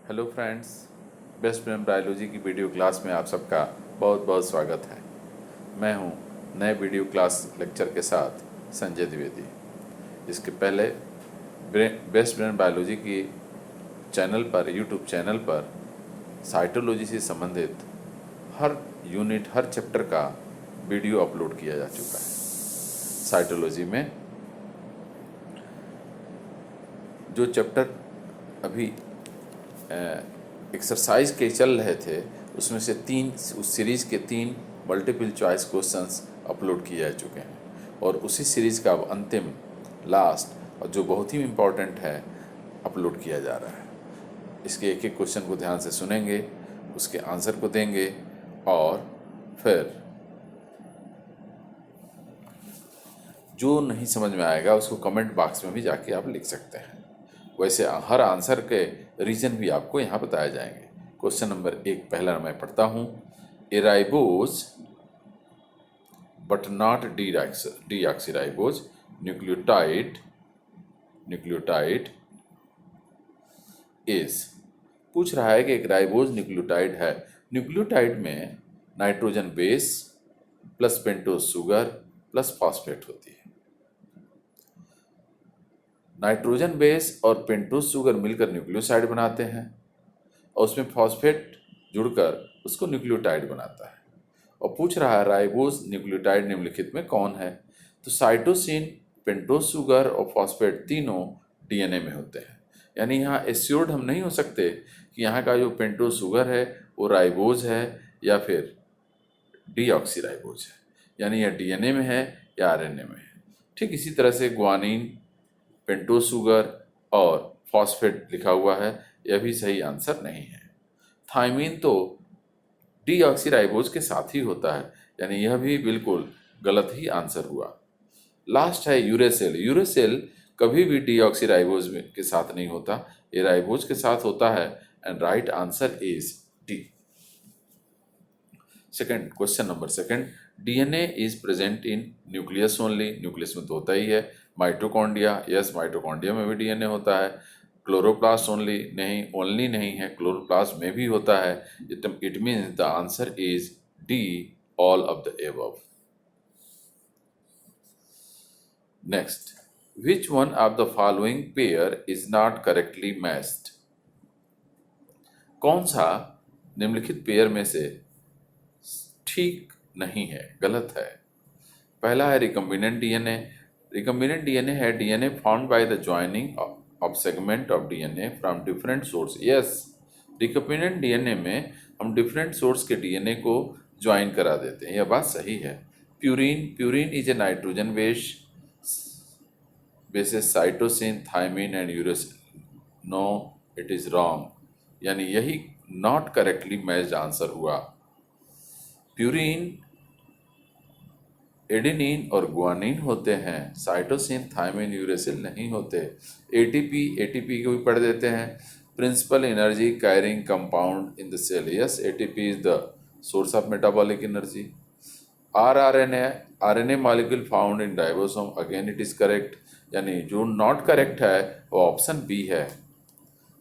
Hello friends, best friend biology की video class में आप सबका बहुत बहुत स्वागत है। मैं हूं नए वीडियो क्लास लेक्चर के साथ संजय द्विवेदी। इसके पहले बेस्ट फ्रेंड बायोलॉजी की चैनल पर, यूट्यूब चैनल पर साइटोलॉजी से संबंधित हर यूनिट, हर चैप्टर का वीडियो अपलोड किया जा चुका है। साइटोलॉजी में जो चैप्टर अभी एक्सरसाइज के चल रहे थे, उसमें से उस सीरीज़ के 3 मल्टीपल चॉइस क्वेश्चंस अपलोड किए जा चुके हैं और उसी सीरीज़ का अब अंतिम, लास्ट और जो बहुत ही इम्पोर्टेंट है, अपलोड किया जा रहा है। इसके एक एक क्वेश्चन को ध्यान से सुनेंगे, उसके आंसर को देंगे और फिर जो नहीं समझ में आएगा उसको कमेंट बॉक्स में भी जाके आप लिख सकते हैं। वैसे हर आंसर के रीजन भी आपको यहाँ बताए जाएंगे। क्वेश्चन नंबर 1 पहला मैं पढ़ता हूँ। A ribose but not deoxyribose nucleotide is. पूछ रहा है कि एक राइबोज न्यूक्लियोटाइड है। न्यूक्लियोटाइड में nitrogen base plus pentose sugar plus phosphate होती है। नाइट्रोजन बेस और पेंटोज शुगर मिलकर न्यूक्लियोसाइड बनाते हैं और उसमें फॉस्फेट जुड़कर उसको न्यूक्लियोटाइड बनाता है। और पूछ रहा है राइबोज न्यूक्लियोटाइड निम्नलिखित में कौन है। तो साइटोसिन, पेंटोज शुगर और फॉस्फेट तीनों डीएनए में होते हैं। यानी यहाँ एश्योर्ड हम नहीं हो सकते कि यहाँ का जो पेंटोज शुगर है वो राइबोज है या फिर डीऑक्सीराइबोज है, यानी यह डीएनए में है या आरएनए में है। ठीक इसी तरह से ग्वानिन, पेंटोज शुगर और फॉस्फेट लिखा हुआ है, यह भी सही आंसर नहीं है। थायमीन तो डीऑक्सीराइबोज के साथ ही होता है, यानी यह भी बिल्कुल गलत ही आंसर हुआ। लास्ट है यूरेसिल। यूरेसिल कभी भी डीऑक्सीराइबोज के साथ नहीं होता, ये राइबोज के साथ होता है and right answer is D. Second, question number second, DNA is present in nucleus only. Nucleus में तो होता ही है। माइटोकॉन्ड्रिया, यस माइटोकॉन्ड्रिया में भी डीएनए होता है। क्लोरोप्लास्ट ओनली, नहीं, ओनली नहीं है, क्लोरोप्लास्ट में भी होता है। It means the answer is D, all of the above. Next, which one of the following pair is not correctly matched. कौन सा निम्नलिखित पेयर में से ठीक नहीं है, गलत है। पहला है रिकम्बिनेंट डीएनए। रिकम्बिनेंट डीएनए है DNA found by the joining of segment of DNA from different source. Yes, recombinant DNA में हम डिफरेंट सोर्स के डीएनए को ज्वाइन करा देते हैं, यह बात सही है। Purine, purine is a nitrogen basis cytosine, thymine and uracil. No, it is wrong, यानी यही नॉट करेक्टली मैच्ड आंसर हुआ। प्यूरिन एडेनिन और गुआनिन होते हैं, साइटोसिन, थायमिन, यूरेसिल नहीं होते। एटीपी, एटीपी को भी पढ़ देते हैं। Principal energy carrying compound in the cell. Yes, ATP is the source of metabolic energy. RNA, RNA molecule found in ribosome. Again it is correct, यानी जो नॉट करेक्ट है वो ऑप्शन बी है।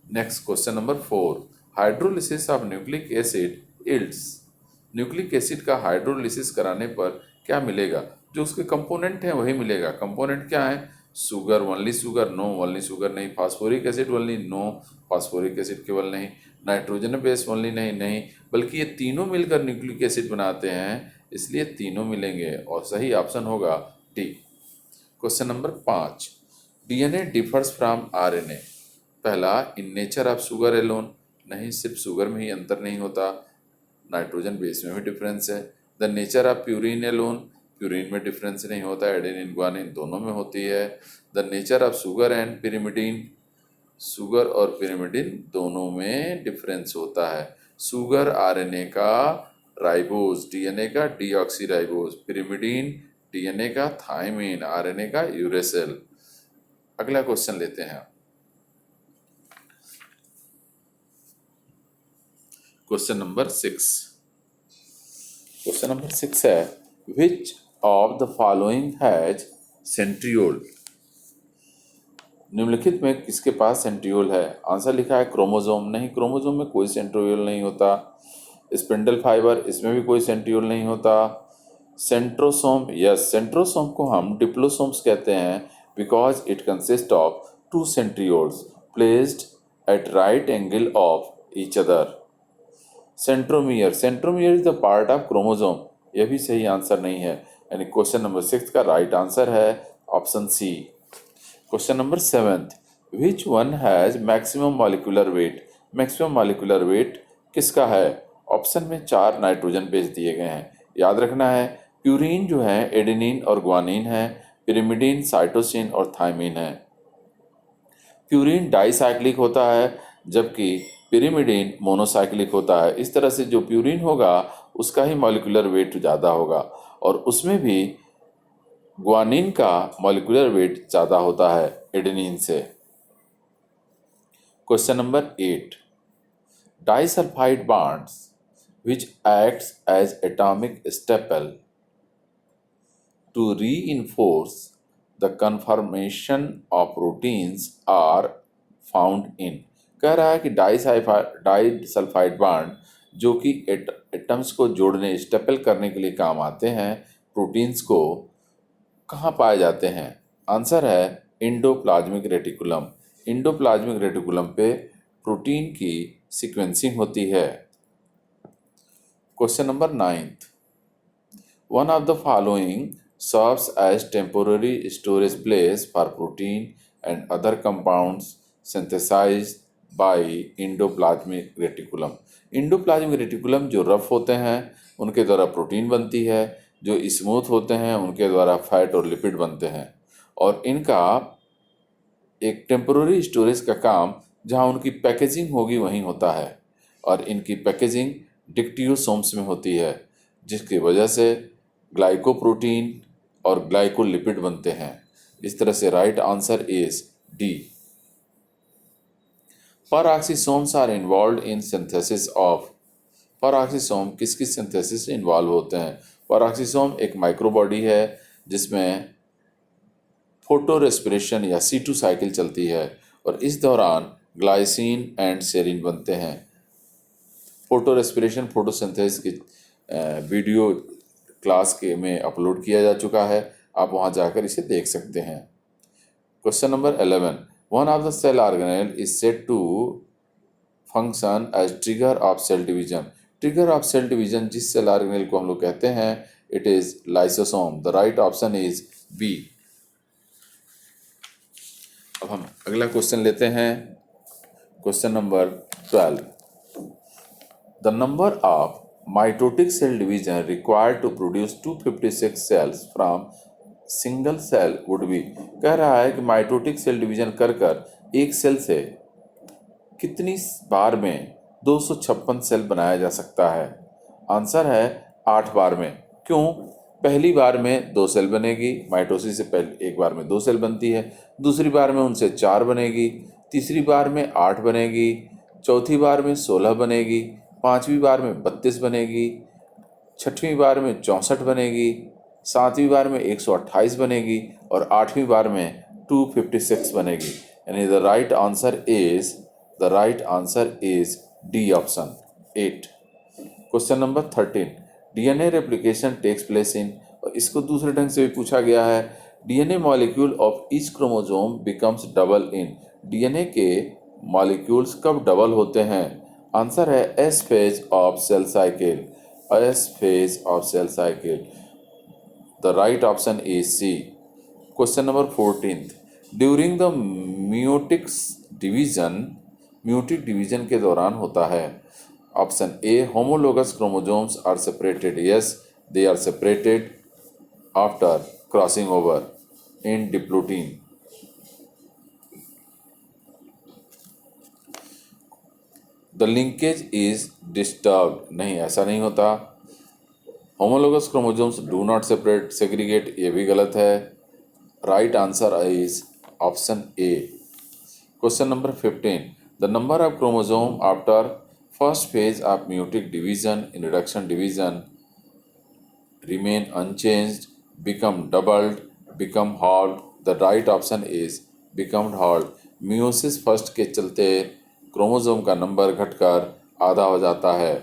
Next, question number 4, hydrolysis of nucleic acid yields. Nucleic acid का hydrolysis कराने पर क्या मिलेगा? जो उसके कंपोनेंट हैं वही मिलेगा। कंपोनेंट क्या है? Sugar, only sugar, no only sugar नहीं। Phosphoric acid only, no phosphoric acid केवल नहीं। नाइट्रोजन बेस ओनली नहीं, नहीं, बल्कि ये तीनों मिलकर न्यूक्लिक एसिड बनाते हैं, इसलिए तीनों मिलेंगे और सही ऑप्शन होगा D. Question number 5, DNA differs from RNA. पहला, in nature of sugar alone. नहीं, सिर्फ शुगर में ही अंतर नहीं होता, नाइट्रोजन बेस में भी डिफरेंस है। The nature of purine alone, purine में डिफरेंस नहीं होता, एडेनिन ग्वानिन दोनों में होती है। The nature of sugar and pyrimidine, sugar और पिरिमिडिन दोनों में डिफरेंस होता है। शुगर आरएनए का राइबोज, डीएनए का डीऑक्सीराइबोज। पिरिमिडिन डीएनए का थायमिन, आरएनए का यूरेसिल। अगला क्वेश्चन लेते हैं। क्वेश्चन नंबर 6, क्वेश्चन नंबर 6 है, which of the following has centriole. निम्नलिखित में किसके पास सेंट्रियोल है? आंसर लिखा है क्रोमोसोम। नहीं, क्रोमोसोम में कोई सेंट्रियोल नहीं होता। स्पिंडल फाइबर, इसमें भी कोई सेंट्रियोल नहीं होता। सेंट्रोसोम, यस, सेंट्रोसोम को हम डिप्लोसोम्स कहते हैं because it consist of two centrioles placed at right angle of each other. Centromere, centromere is the part of chromosome. यह भी सही आंसर नहीं है, यानी क्वेश्चन नंबर 6 का राइट आंसर है option C. Question number 7, which one has maximum molecular weight? Maximum molecular weight किसका है? ऑप्शन में 4 नाइट्रोजन बेस दिए गए हैं, याद रखना है। प्यूरीन जो है एडेनिन और ग्वानिन है, पिरिमिडीन साइटोसिन और थाइमिन है। प्यूरीन डाइसाइक्लिक होता है जबकि पिरिमिडीन मोनोसाइक्लिक होता है। इस तरह से जो प्यूरीन होगा उसका ही मॉलिक्यूलर वेट ज़्यादा होगा, और उसमें भी ग्वानिन का मॉलिक्यूलर वेट ज़्यादा होता है एडेनिन से। Question number 8, disulphide bonds which acts as atomic staple to reinforce the conformation of proteins are found in। कह रहा है कि डाइसल्फाइड बॉन्ड जो कि एटम्स को जोड़ने स्टेपल करने के लिए काम आते हैं प्रोटीन्स को, कहाँ पाए जाते हैं? आंसर है इंडोप्लाज्मिक रेटिकुलम। इंडोप्लाज्मिक रेटिकुलम पे प्रोटीन की सीक्वेंसिंग होती है। Question number 9th. One of the following serves as temporary storage place for protein and other compounds synthesized by endoplasmic reticulum। Endoplasmic reticulum जो रफ होते हैं उनके द्वारा प्रोटीन बनती है, जो स्मूथ होते हैं उनके द्वारा फैट और लिपिड बनते हैं, और इनका एक टेम्पोररी स्टोरेज का काम जहाँ उनकी पैकेजिंग होगी वहीं होता है, और इनकी पैकेजिंग डिक्टियोसोम्स में होती है, जिसकी वजह से ग्लाइकोप्रोटीन और ग्लाइकोलिपिड बनते हैं। इस तरह से right answer is D. Peroxisomes are involved in synthesis of. Peroxisome किसकी सिंथेसिस से इन्वॉल्व होते हैं? परऑक्सीसोम एक माइक्रोबॉडी है जिसमें फोटो रेस्पिरेशन या C2 साइकिल चलती है, और इस दौरान ग्लाइसिन एंड सेरिन बनते हैं। फोटो रेस्पिरेशन फोटोसिंथेसिस की वीडियो क्लास के में अपलोड किया जा चुका है, आप वहां जाकर इसे देख सकते हैं। Question number 11, one of the cell organelle is said to function as trigger of cell division. Trigger of cell division जिस सेल ऑर्गेनेल को हम लोग कहते हैं, it is lysosome. The right option is B. अब हम अगला क्वेश्चन लेते हैं, question number 12। The number of mitotic cell division required to produce 256 cells from single cell would be. कह रहा है कि माइटोटिक सेल डिवीजन कर कर एक सेल से कितनी बार में 256 सेल बनाया जा सकता है? आंसर है 8 बार में। क्यों? पहली बार में 2 सेल बनेगी, माइटोसिस से पहले एक बार में 2 सेल बनती है, दूसरी बार में उनसे 4 बनेगी, तीसरी बार में 8 बनेगी, चौथी बार में 16 बनेगी, पांचवी बार में 32 बनेगी, छठवीं बार में 64 बनेगी, सातवीं बार में 128 बनेगी, और आठवीं बार में 256 बनेगी। यानी the right answer is D option 8। Question number 13, DNA replication takes place in. और इसको दूसरे ढंग से भी पूछा गया है, DNA molecule of each chromosome becomes double in. DNA के मॉलिक्यूल्स कब डबल होते हैं? आंसर है S phase of cell cycle. S phase of cell cycle. The right option is C. Question number 14, during the meiotic division के दौरान होता है। Option A, homologous chromosomes are separated. Yes, they are separated after crossing over in diplotene. The linkage is disturbed. नहीं, ऐसा नहीं होता। Homologous chromosomes do not segregate, ये भी गलत है। Right answer is option A. Question number 15, the number of chromosome after first phase of meiotic division in reduction division remain unchanged, become doubled, become halved. The right option is became हॉल्ट। Meiosis first के चलते chromosome का number घटकर आधा हो जाता है।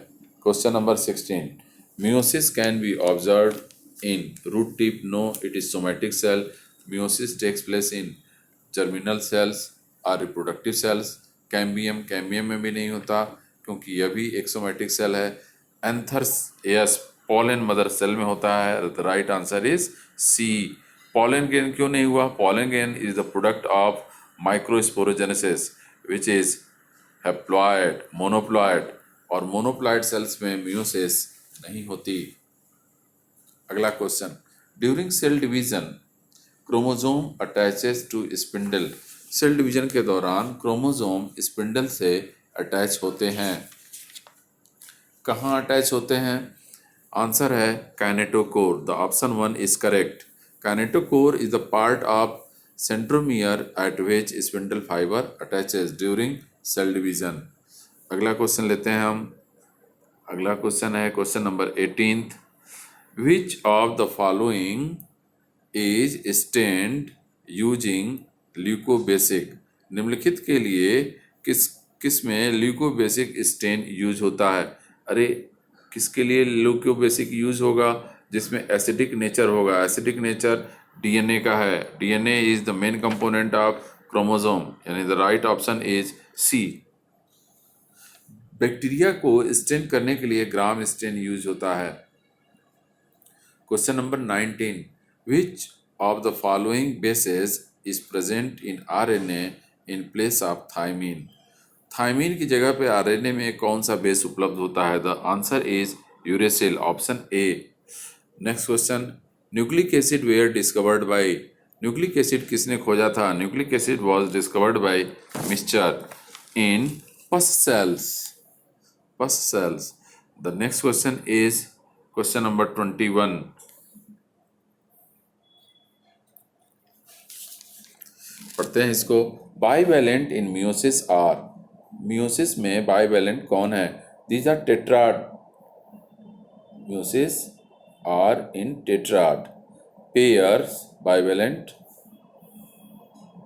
Question number 16, meiosis can be observe in root tip, no it is somatic cell. Meiosis takes place in germinal cells और रिप्रोडक्टिव सेल्स। कैम्बियम में भी नहीं होता क्योंकि यह भी एक सोमेटिक सेल है। Anthers yes pollen mother cell में होता है। The right answer is C. Pollen grain क्यों नहीं हुआ? Pollen grain is the product of microsporogenesis which is haploid, monoploid, और मोनोप्लॉयड सेल्स में मियोसिस नहीं होती। अगला question, during cell division chromosome attaches to spindle. Cell division के दौरान क्रोमोसोम स्पिंडल से अटैच होते हैं। कहाँ अटैच होते हैं? आंसर है kinetochore. The option 1 is correct. Kinetochore is the part of centromere at which spindle fibre attaches during cell division. अगला क्वेश्चन लेते हैं हम। अगला क्वेश्चन है question number 18। Which of the following is stained using leucobasic. निम्नलिखित के लिए किस में ल्यूकोबेसिक स्टेन यूज होता है? अरे किसके लिए ल्यूकोबेसिक यूज होगा? जिसमें एसिडिक नेचर होगा। एसिडिक नेचर डीएनए का है। DNA is the main component of chromosome, यानी the right option is C. Bacteria को स्टेन करने के लिए ग्राम स्टेन यूज होता है। Question number 19, which of the following bases is present in RNA in place of thymine. Thymine की जगह पे आरएनए में कौन सा बेस उपलब्ध होता है? The answer is uracil, option A. Next question, nucleic acid were discovered by. Nucleic acid किसने खोजा था? Nucleic acid was discovered by Miescher in pus cells. Pus cells. The next question is question number 21। पढ़ते हैं इसको। Bivalent in meiosis are. Meiosis में bivalent कौन है? These are tetrad. Meiosis are in tetrad. Pairs bivalent.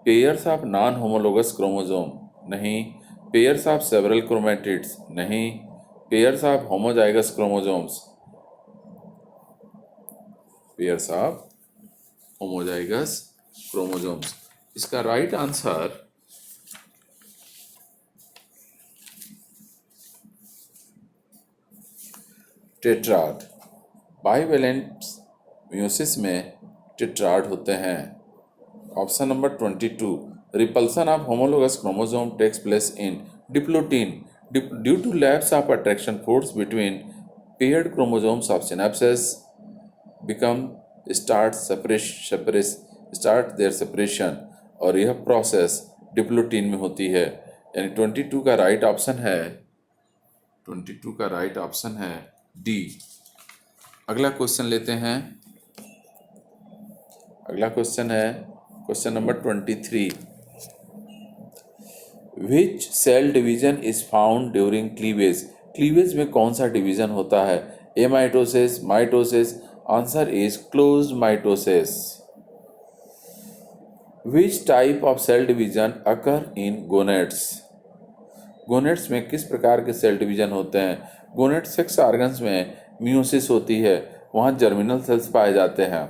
Pairs of non homologous chromosome नहीं। Pairs of several chromatids नहीं। Pairs of homozygous chromosomes. Pairs of homozygous chromosomes. इसका right answer tetrad. Bivalent meiosis में tetrad होते हैं। Option number 22, repulsion of homologous chromosome takes place in diplotene due to lapse of attraction force between paired chromosomes of synapses become start their separation, और यह process diplotene में होती है। यानी 22 का राइट ऑप्शन है 22 का राइट ऑप्शन है डी। अगला क्वेश्चन लेते हैं। अगला क्वेश्चन है question number 23। Which cell division is found during cleavage. Cleavage में कौन सा डिवीजन होता है? A mitosis, mitosis. Answer is closed mitosis. Which type of cell division occur in gonads. Gonads में किस प्रकार के सेल डिवीजन होते हैं? गोनेट सेक्स ऑर्गन्स में मियोसिस होती है, वहाँ जर्मिनल सेल्स पाए जाते हैं।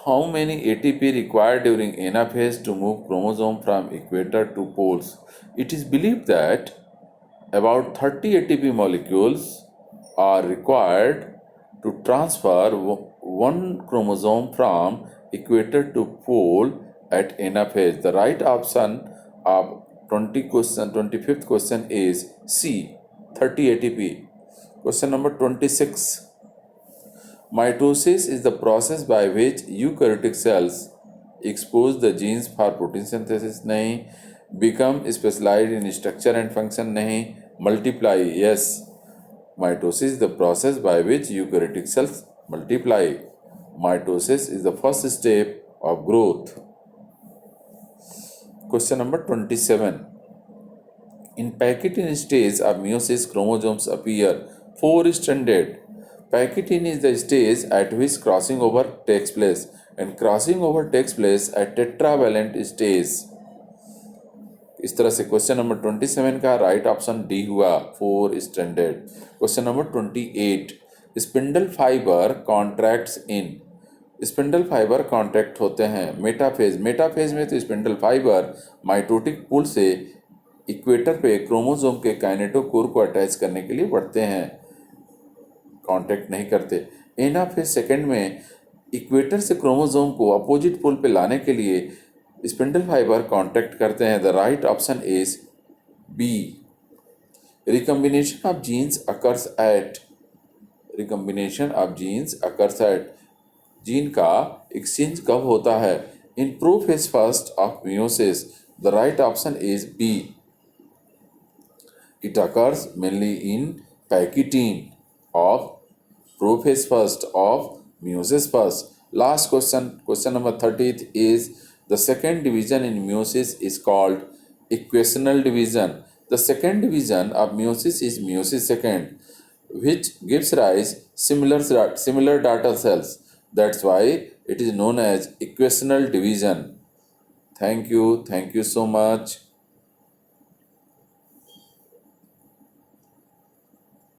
How many ATP required during anaphase to move chromosome from equator to poles? It is believed that about 30 ATP molecules are required to transfer one chromosome from equator to pole at anaphase. The right option of 25th question is C, 30 ATP. Question number 26. Mitosis is the process by which eukaryotic cells expose the genes for protein synthesis नहीं। become specialized in structure and function नहीं। multiply yes। Mitosis is the process by which eukaryotic cells multiply। Mitosis is the first step of growth। Question number 27. In Pachytene stage of meiosis, chromosomes appear four-stranded। Pachytene is the stage at which crossing over takes place। And crossing over takes place at tetravalent stage. इस तरह से question number 27 का right option D हुआ, 4 standard. Question number 28, spindle fibre contracts in. Spindle fibre contract होते हैं metaphase. Metaphase में तो spindle fibre mitotic पुल से इक्वेटर पे क्रोमोसोम के काइनेटोकोर को अटैच करने के लिए बढ़ते हैं, कांटेक्ट नहीं करते। एनाफेज सेकंड में इक्वेटर से क्रोमोसोम को अपोजिट पोल पे लाने के लिए स्पिंडल फाइबर कांटेक्ट करते हैं। The right option is B. Recombination of genes occurs at. Recombination of genes occurs at. Gene का एक्सचेंज कब होता है? In prophase first of meiosis. The right option is B. It occurs mainly in Pachytene of prophase first of meiosis first. Last question, question number 30th is the second division in meiosis is called equational division. The second division of meiosis is meiosis second, which gives rise similar data cells. That's why it is known as equational division. Thank you so much.